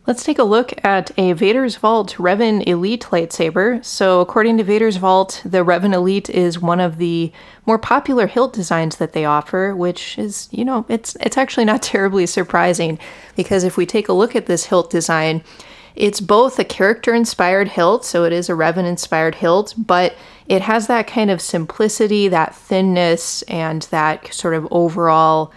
Let's take a look at a Vader's Vault REV-N Elite lightsaber. So according to Vader's Vault, the REV-N Elite is one of the more popular hilt designs that they offer, which is, it's actually not terribly surprising, because if we take a look at this hilt design, it's both a character-inspired hilt, so it is a REV-N-inspired hilt, but it has that kind of simplicity, that thinness, and that sort of overall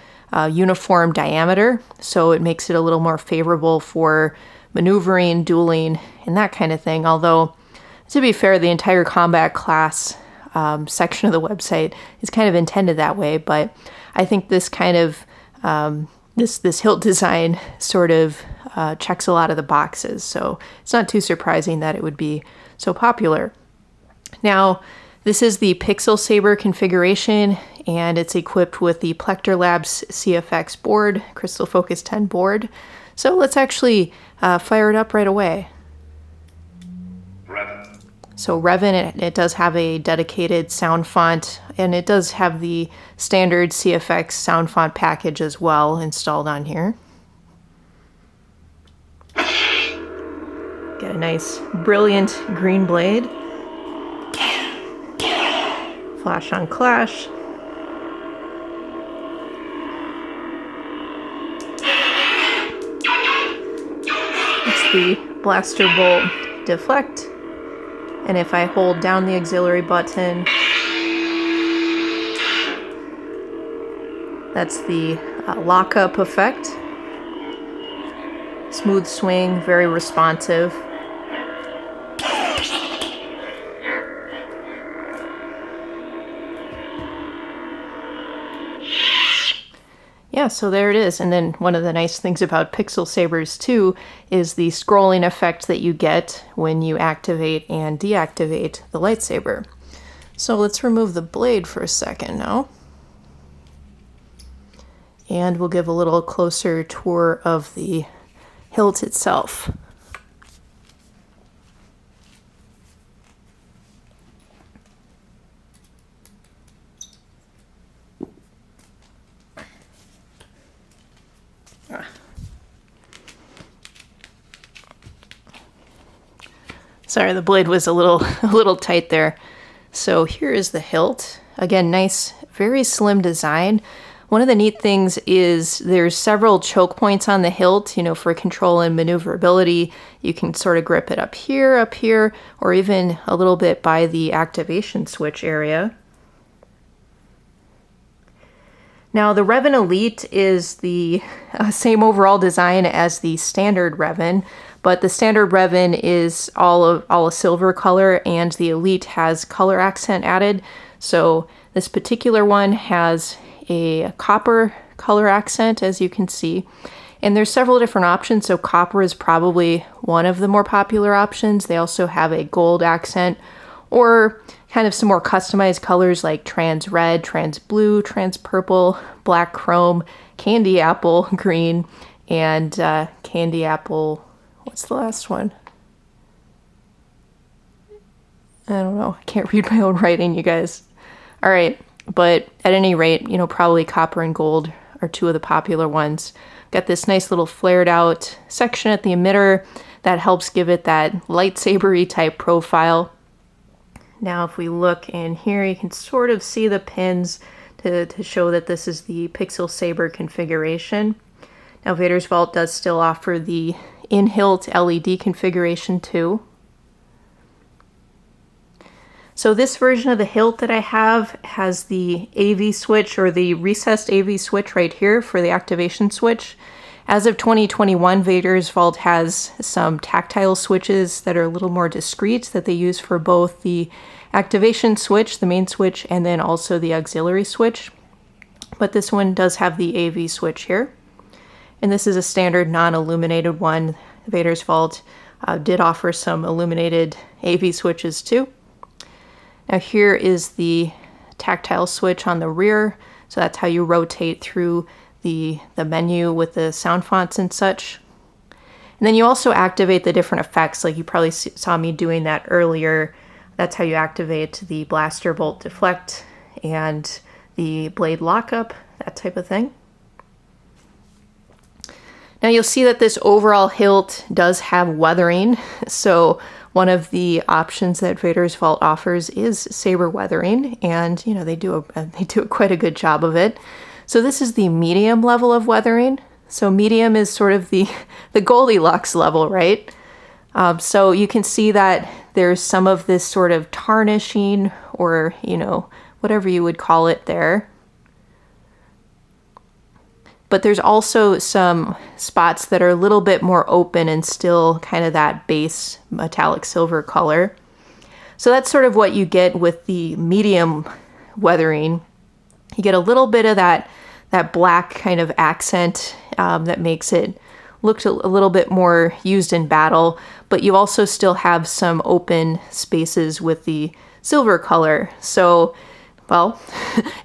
uniform diameter, so it makes it a little more favorable for maneuvering, dueling, and that kind of thing. Although, to be fair, the entire combat class section of the website is kind of intended that way, but I think this kind of this hilt design sort of checks a lot of the boxes, so it's not too surprising that it would be so popular. Now, this is the Pixel Saber configuration, and it's equipped with the Plector Labs CFX board, Crystal Focus 10 board. So let's actually fire it up right away. REV-N. So REV-N, it does have a dedicated sound font, and it does have the standard CFX sound font package as well installed on here. Get a nice, brilliant green blade. Flash on Clash. It's the blaster bolt deflect, and if I hold down the auxiliary button, that's the lockup effect. Smooth swing, very responsive. Yeah, so there it is. And then one of the nice things about Pixel Sabers too is the scrolling effect that you get when you activate and deactivate the lightsaber. So let's remove the blade for a second now. And we'll give a little closer tour of the hilt itself. Sorry, the blade was a little tight there. So here is the hilt. Again, nice, very slim design. One of the neat things is there's several choke points on the hilt, for control and maneuverability. You can sort of grip it up here, or even a little bit by the activation switch area. Now, the REV-N Elite is the same overall design as the standard REV-N, but the standard REV-N is all a silver color, and the Elite has color accent added. So this particular one has a copper color accent, as you can see. And there's several different options, so copper is probably one of the more popular options. They also have a gold accent, or kind of some more customized colors like trans red, trans blue, trans purple, black chrome, candy apple green, and candy apple, what's the last one? I don't know. I can't read my own writing, you guys. All right, but at any rate, probably copper and gold are two of the popular ones. Got this nice little flared out section at the emitter that helps give it that lightsaber-y type profile. Now, if we look in here, you can sort of see the pins to show that this is the Pixel Saber configuration. Now, Vader's Vault does still offer the in-hilt LED configuration too. So this version of the hilt that I have has the AV switch, or the recessed AV switch right here for the activation switch. As of 2021, Vader's Vault has some tactile switches that are a little more discreet that they use for both the activation switch, the main switch, and then also the auxiliary switch. But this one does have the AV switch here. And this is a standard non-illuminated one. Vader's Vault did offer some illuminated AV switches too. Now here is the tactile switch on the rear. So that's how you rotate through the menu with the sound fonts and such. And then you also activate the different effects, like you probably saw me doing that earlier. That's how you activate the blaster bolt deflect and the blade lockup, that type of thing. Now you'll see that this overall hilt does have weathering. So one of the options that Vader's Vault offers is saber weathering, and you know they do quite a good job of it. So this is the medium level of weathering. So medium is sort of the Goldilocks level, right? So you can see that there's some of this sort of tarnishing, or you know, whatever you would call it there. But there's also some spots that are a little bit more open and still kind of that base metallic silver color. So that's sort of what you get with the medium weathering. You get a little bit of that black kind of accent that makes it look a little bit more used in battle, but you also still have some open spaces with the silver color. So, well,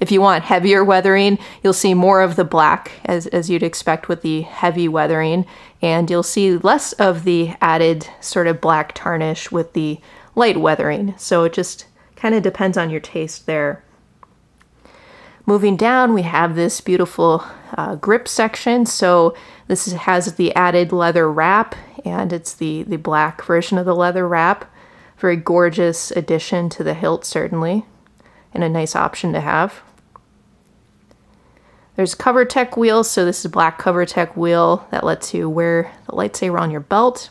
if you want heavier weathering, you'll see more of the black as you'd expect with the heavy weathering, and you'll see less of the added sort of black tarnish with the light weathering. So it just kind of depends on your taste there. Moving down, we have this beautiful grip section. So this has the added leather wrap, and it's the black version of the leather wrap. Very gorgeous addition to the hilt, certainly, and a nice option to have. There's cover tech wheels, so this is a black cover tech wheel that lets you wear the lightsaber on your belt.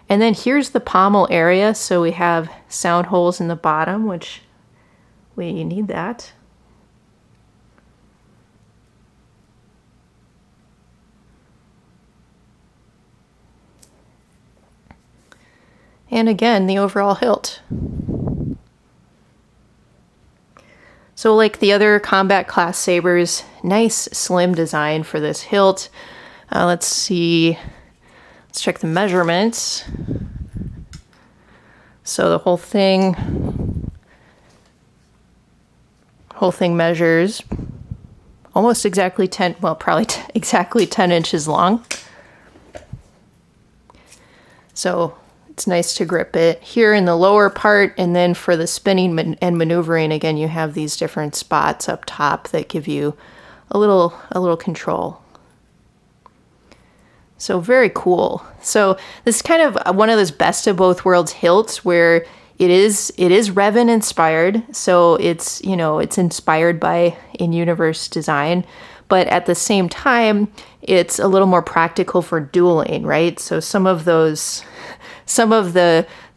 And then here's the pommel area, so we have sound holes in the bottom, which we need that. And again, the overall hilt. So like the other combat class sabers, nice slim design for this hilt. Let's see, let's check the measurements. So the whole thing measures almost exactly 10, well, probably exactly 10 inches long. So it's nice to grip it here in the lower part, and then for the spinning and maneuvering, again, you have these different spots up top that give you a little control. So very cool. So this is kind of one of those best of both worlds hilts where it is REV-N inspired. So it's, you know, it's inspired by in-universe design, but at the same time, it's a little more practical for dueling, right? So some of the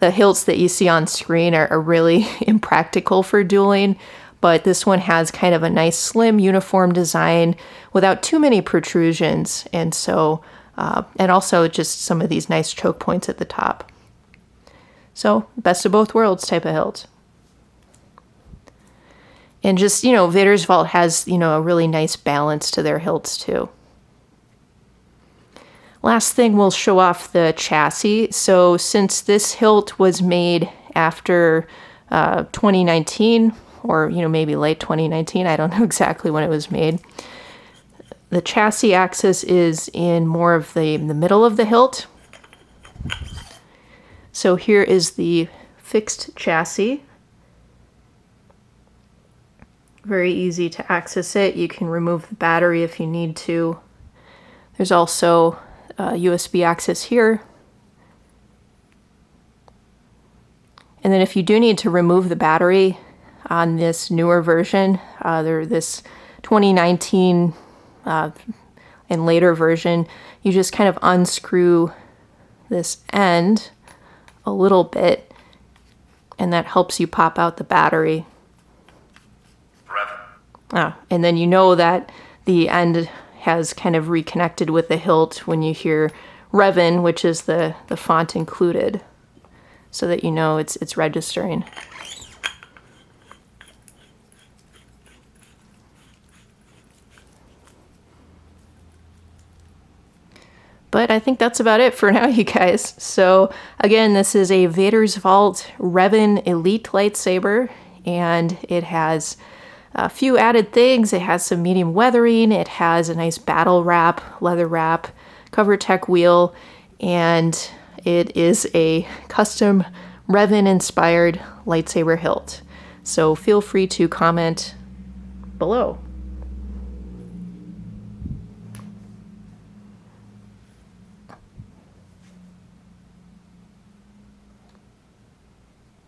hilts that you see on screen are really impractical for dueling, but this one has kind of a nice slim uniform design without too many protrusions, and so and also just some of these nice choke points at the top. So best of both worlds type of hilt. And just, you know, Vader's Vault has, you know, a really nice balance to their hilts too. Last thing, we'll show off the chassis. So since this hilt was made after 2019, or, you know, maybe late 2019, I don't know exactly when it was made, the chassis axis is in more of the middle of the hilt. So here is the fixed chassis. Very easy to access it. You can remove the battery if you need to. There's also USB access here. And then if you do need to remove the battery on this newer version, this 2019 and later version, you just kind of unscrew this end a little bit, and that helps you pop out the battery. And then you know that the end has kind of reconnected with the hilt when you hear REV-N, which is the font included, so that you know it's registering. But I think that's about it for now, you guys. So again, this is a Vader's Vault REV-N Elite lightsaber, and it has a few added things. It has some medium weathering, it has a nice battle wrap, leather wrap, cover tech wheel, and it is a custom REV-N inspired lightsaber hilt. So feel free to comment below.